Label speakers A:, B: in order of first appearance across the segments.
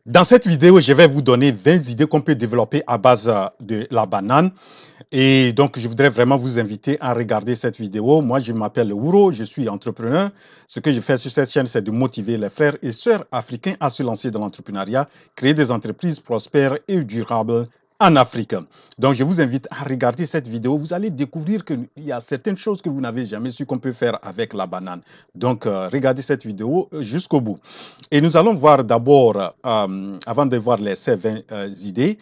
A: Dans cette vidéo, je vais vous donner 20 idées qu'on peut développer à base de la banane. Et donc, je voudrais vraiment vous inviter à regarder cette vidéo. Moi, je m'appelle Ouro, je suis entrepreneur. Ce que je fais sur cette chaîne, c'est de motiver les frères et sœurs africains à se lancer dans l'entrepreneuriat, créer des entreprises prospères et durables en Afrique. Donc, je vous invite à regarder cette vidéo. Vous allez découvrir qu'il y a certaines choses que vous n'avez jamais su qu'on peut faire avec la banane. Donc, regardez cette vidéo jusqu'au bout. Et nous allons voir d'abord, avant de voir ces 20 idées,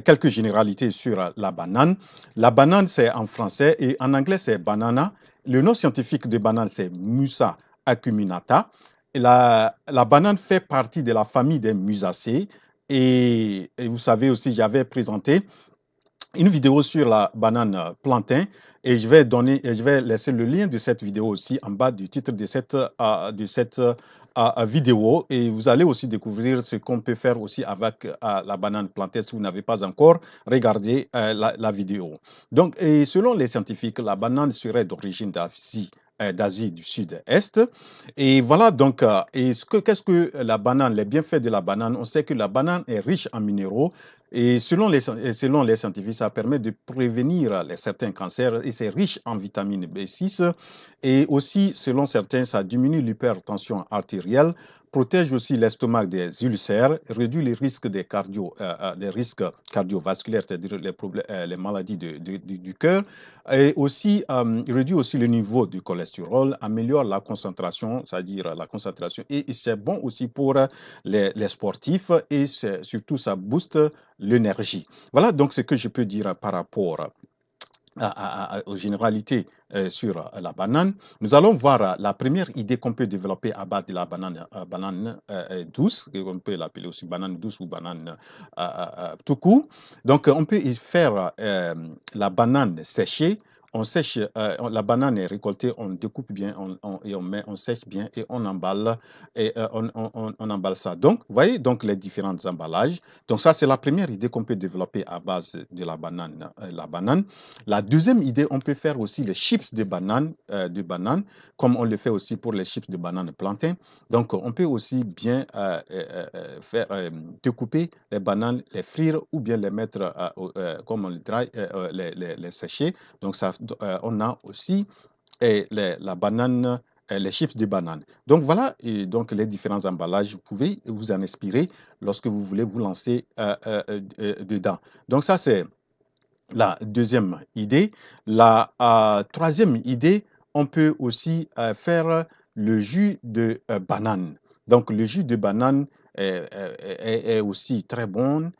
A: quelques généralités sur la banane. La banane, c'est en français et en anglais, c'est banana. Le nom scientifique de banane, c'est Musa acuminata. Et la banane fait partie de la famille des musacées. Et vous savez aussi, j'avais présenté une vidéo sur la banane plantain et je vais laisser le lien de cette vidéo aussi en bas du titre de cette vidéo et vous allez aussi découvrir ce qu'on peut faire aussi avec la banane plantain si vous n'avez pas encore regardé la vidéo. Donc, et selon les scientifiques, la banane serait d'origine d'Asie du Sud-Est. Et voilà donc, qu'est-ce que la banane, les bienfaits de la banane? On sait que la banane est riche en minéraux et selon les scientifiques, ça permet de prévenir certains cancers et c'est riche en vitamine B6. Et aussi, selon certains, ça diminue l'hypertension artérielle, protège aussi l'estomac des ulcères, réduit les risques des risques cardiovasculaires, c'est-à-dire les maladies du cœur, et aussi réduit aussi le niveau du cholestérol, améliore la concentration, c'est-à-dire la concentration, et c'est bon aussi pour les sportifs et surtout ça booste l'énergie. Voilà donc ce que je peux dire par rapport aux généralités sur la banane. Nous allons voir la première idée qu'on peut développer à base de la banane douce, et on peut l'appeler aussi banane douce ou banane tout court. Donc, on peut y faire la banane séchée. On sèche, la banane est récoltée, on découpe bien et on sèche bien et on emballe on emballe ça. Donc, vous voyez donc les différents emballages. Donc, ça, c'est la première idée qu'on peut développer à base de la banane. La deuxième idée, on peut faire aussi les chips de banane, comme on le fait aussi pour les chips de banane plantain. Donc, on peut aussi bien faire découper les bananes, les frire ou bien les mettre, comme on le dry, les sécher. Donc, ça, on a aussi la banane, les chips de banane. Donc voilà, et donc les différents emballages, vous pouvez vous en inspirer lorsque vous voulez vous lancer dedans. Donc ça, c'est la deuxième idée. La troisième idée, on peut aussi faire le jus de banane. Donc, le jus de banane est aussi très bon.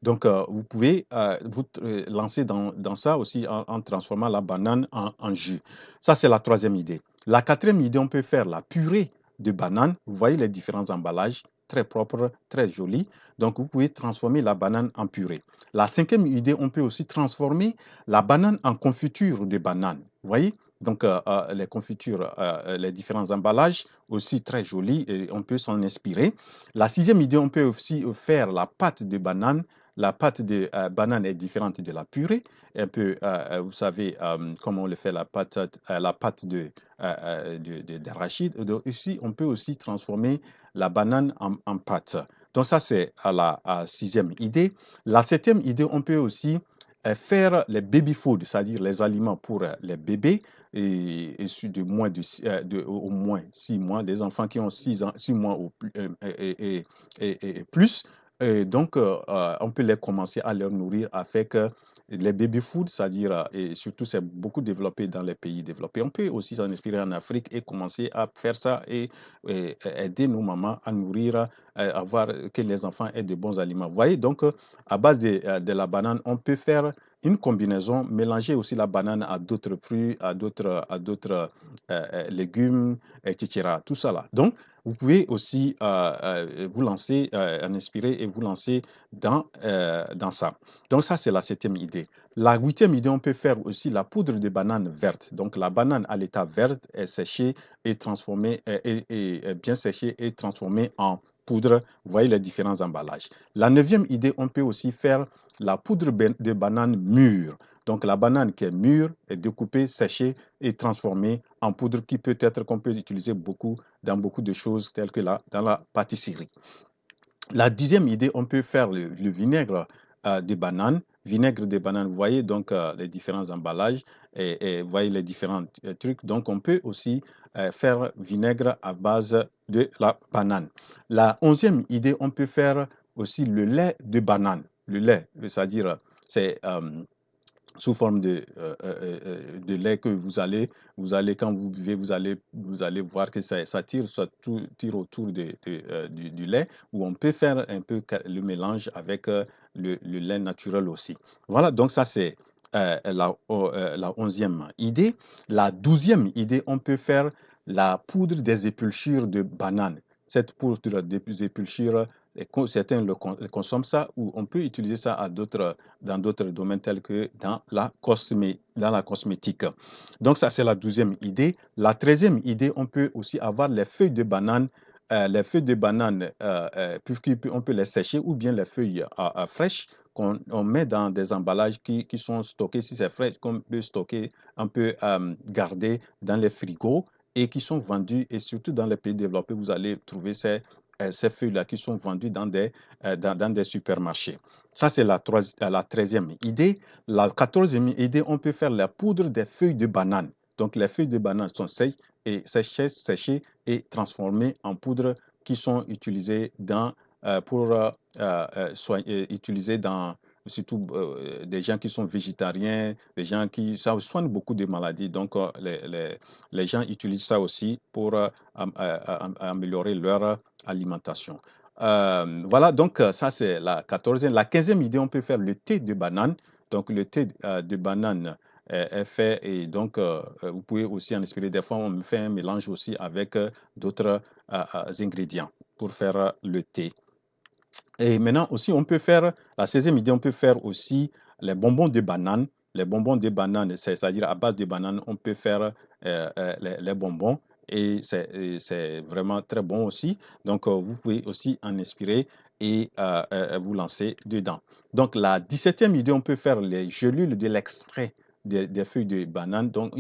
A: Donc, vous pouvez vous lancer dans ça aussi en transformant la banane en jus. Ça, c'est la troisième idée. La quatrième idée, on peut faire la purée de banane. Vous voyez les différents emballages, très propres, très jolis. Donc, vous pouvez transformer la banane en purée. La cinquième idée, on peut aussi transformer la banane en confiture de banane. Vous voyez? Donc, les confitures, les différents emballages, aussi très jolis, et on peut s'en inspirer. La sixième idée, on peut aussi faire la pâte de banane. La pâte de banane est différente de la purée. Un peu, vous savez comment on le fait, la pâte d'arachide. Ici, on peut aussi transformer la banane en pâte. Donc ça, c'est la sixième idée. La septième idée, on peut aussi faire les baby food, c'est-à-dire les aliments pour les bébés de moins au moins 6 mois, des enfants qui ont 6 mois et plus. Et donc, on peut les commencer à leur nourrir avec les baby food, c'est-à-dire, et surtout, c'est beaucoup développé dans les pays développés. On peut aussi s'en inspirer en Afrique et commencer à faire ça et aider nos mamans à nourrir avoir que les enfants aient de bons aliments. Vous voyez, donc, à base de la banane, on peut faire une combinaison, mélanger aussi la banane à d'autres fruits, à d'autres légumes, etc. Tout ça là. Donc, vous pouvez aussi vous lancer, en inspirer et vous lancer dans ça. Donc, ça, c'est la septième idée. La huitième idée, on peut faire aussi la poudre de banane verte. Donc, la banane à l'état vert est séchée et transformée, et bien séchée et transformée en poudre. Vous voyez les différents emballages. La neuvième idée, on peut aussi faire la poudre de banane mûre. Donc la banane qui est mûre est découpée, séchée et transformée en poudre qu'on peut utiliser beaucoup dans beaucoup de choses telles que dans la pâtisserie. La deuxième idée, on peut faire le vinaigre de banane. Vinaigre de banane, vous voyez donc les différents emballages et vous voyez les différents trucs. Donc, on peut aussi faire vinaigre à base de la banane. La onzième idée, on peut faire aussi le lait de banane. Le lait, c'est-à-dire, c'est sous forme de lait que quand vous buvez, vous allez voir que ça tire, tire autour du lait, où on peut faire un peu le mélange avec le lait naturel aussi. Voilà, donc ça c'est la onzième idée. La douzième idée, on peut faire la poudre des épulchures de banane. Cette poudre des épulchures, certains le consomment ça, ou on peut utiliser ça dans d'autres domaines tels que dans la cosmétique. Donc ça, c'est la douzième idée. La treizième idée, on peut aussi avoir les feuilles de banane. Les feuilles de banane, on peut les sécher ou bien les feuilles fraîches qu'on on met dans des emballages qui sont stockés, si c'est frais, qu'on peut stocker, on peut garder dans les frigos et qui sont vendus, et surtout dans les pays développés, vous allez trouver ces feuilles-là qui sont vendues dans des supermarchés. Ça, c'est la 13e idée. La 14e idée, on peut faire la poudre des feuilles de banane. Donc, les feuilles de banane sont séchées et transformées en poudre qui sont utilisées utilisées dans surtout des gens qui sont végétariens, des gens qui ça soigne beaucoup de maladies. Donc, les gens utilisent ça aussi pour améliorer leur alimentation. Voilà, donc ça c'est la 14e. La 15e idée, on peut faire le thé de banane. Donc le thé de banane est fait et donc vous pouvez aussi en inspirer. Des fois, on fait un mélange aussi avec d'autres ingrédients pour faire le thé. Et maintenant aussi, on peut faire, la 16e idée, on peut faire aussi les bonbons de banane. Les bonbons de banane, c'est-à-dire à base de banane, on peut faire les bonbons et c'est vraiment très bon aussi. Donc, vous pouvez aussi en inspirer et vous lancer dedans. Donc, la 17e idée, on peut faire les gelules de l'extrait des feuilles de banane. Donc,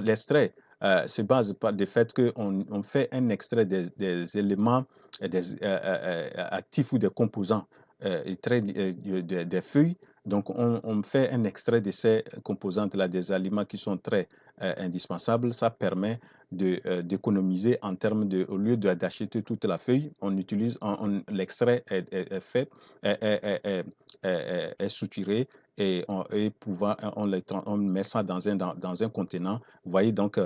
A: l'extrait se base par le fait qu'on fait un extrait des éléments actifs ou des composants des feuilles. Donc, on fait un extrait de ces composantes-là, des aliments qui sont très indispensables. Ça permet d'économiser en termes de, au lieu d'acheter toute la feuille, on utilise, l'extrait est fait, est suturé et on met ça dans un contenant. Vous voyez donc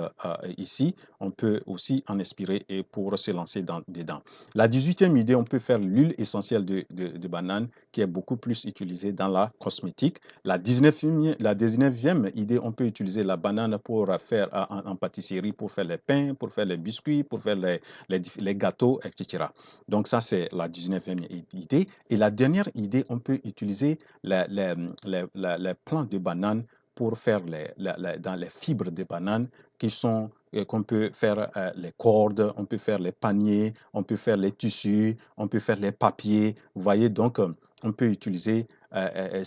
A: ici, on peut aussi en inspirer et pour se lancer dedans. La 18e idée, on peut faire l'huile essentielle de banane qui est beaucoup plus utilisée dans la cosmétique. La 19e idée, on peut utiliser la banane pour faire en pâtisserie, pour faire les pains, pour faire les biscuits, pour faire les gâteaux, etc. Donc ça, c'est la 19e idée. Et la dernière idée, on peut utiliser les plants de banane pour faire dans les fibres de banane qui sont qu'on peut faire les cordes, on peut faire les paniers, on peut faire les tissus, on peut faire les papiers. Vous voyez, donc on peut utiliser la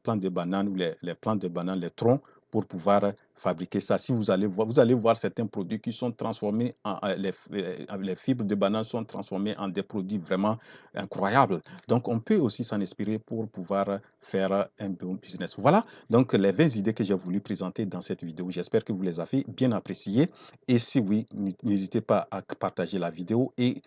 A: plante de banane ou les plantes de banane, les troncs, pour pouvoir fabriquer ça. Si vous allez voir certains produits qui sont transformés les fibres de banane sont transformées en des produits vraiment incroyables. Donc, on peut aussi s'en inspirer pour pouvoir faire un bon business. Voilà, donc les 20 idées que j'ai voulu présenter dans cette vidéo. J'espère que vous les avez bien appréciées. Et si oui, n'hésitez pas à partager la vidéo et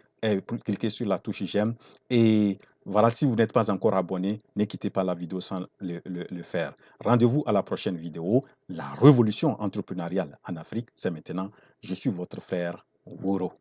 A: cliquer sur la touche j'aime. Et voilà, si vous n'êtes pas encore abonné, ne quittez pas la vidéo sans le faire. Rendez-vous à la prochaine vidéo. La révolution entrepreneuriale en Afrique, c'est maintenant. Je suis votre frère Wuro.